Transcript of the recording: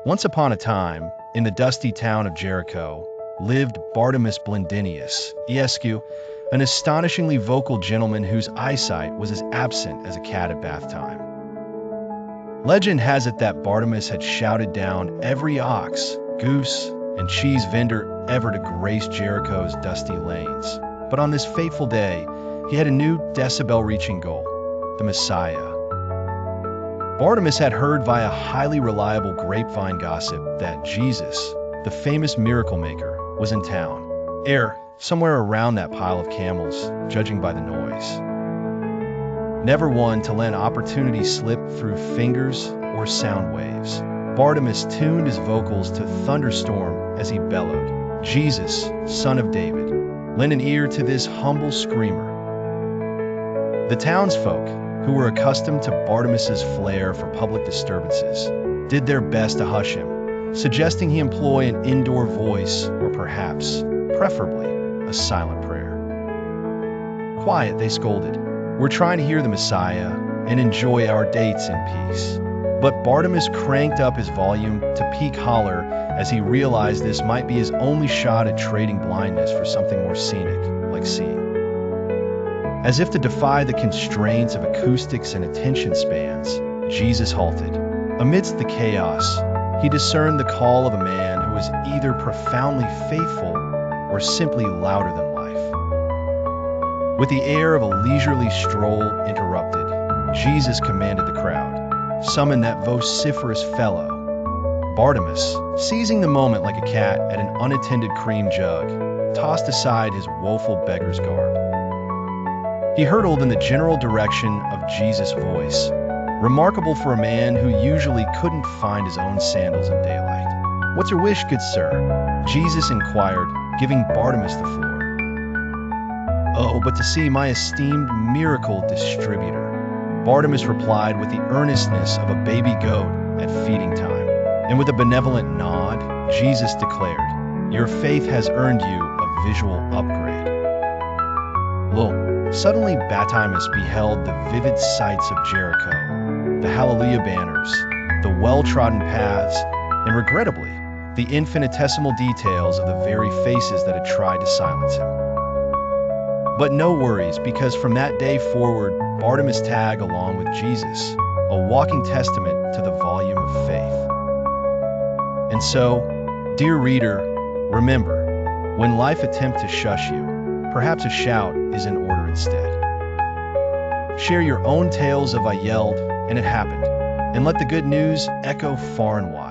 Once upon a time, in the dusty town of Jericho, lived Bartimus Blindinius, ESQ, an astonishingly vocal gentleman whose eyesight was as absent as a cat at bath time. Legend has it that Bartimus had shouted down every ox, goose, and cheese vendor ever to grace Jericho's dusty lanes. But on this fateful day, he had a new decibel-reaching goal: the Messiah. Bartimus had heard via highly reliable grapevine gossip that Jesus, the famous miracle maker, was in town, somewhere around that pile of camels, judging by the noise. Never one to let an opportunity slip through fingers or sound waves, Bartimus tuned his vocals to thunderstorm as he bellowed, "Jesus, Son of David, lend an ear to this humble screamer." The townsfolk, who were accustomed to Bartimus's flair for public disturbances, did their best to hush him, suggesting he employ an indoor voice or perhaps, preferably, a silent prayer. "Quiet," they scolded. "We're trying to hear the Messiah and enjoy our dates in peace." But Bartimus cranked up his volume to peak holler as he realized this might be his only shot at trading blindness for something more scenic, like seeing. As if to defy the constraints of acoustics and attention spans, Jesus halted. Amidst the chaos, he discerned the call of a man who was either profoundly faithful or simply louder than life. With the air of a leisurely stroll interrupted, Jesus commanded the crowd, "Summon that vociferous fellow." Bartimus, seizing the moment like a cat at an unattended cream jug, tossed aside his woeful beggar's garb. He hurtled in the general direction of Jesus' voice, remarkable for a man who usually couldn't find his own sandals in daylight. "What's your wish, good sir?" Jesus inquired, giving Bartimus the floor. "Oh, but to see my esteemed miracle distributor," Bartimus replied with the earnestness of a baby goat at feeding time. And with a benevolent nod, Jesus declared, "Your faith has earned you a visual upgrade." Suddenly Bartimus beheld the vivid sights of Jericho, the hallelujah banners, the well-trodden paths, and regrettably, the infinitesimal details of the very faces that had tried to silence him. But no worries, because from that day forward, Bartimus tagged along with Jesus, a walking testament to the volume of faith. And so, dear reader, remember, when life attempts to shush you, perhaps a shout is in order instead. Share your own tales of "I yelled and it happened," and let the good news echo far and wide.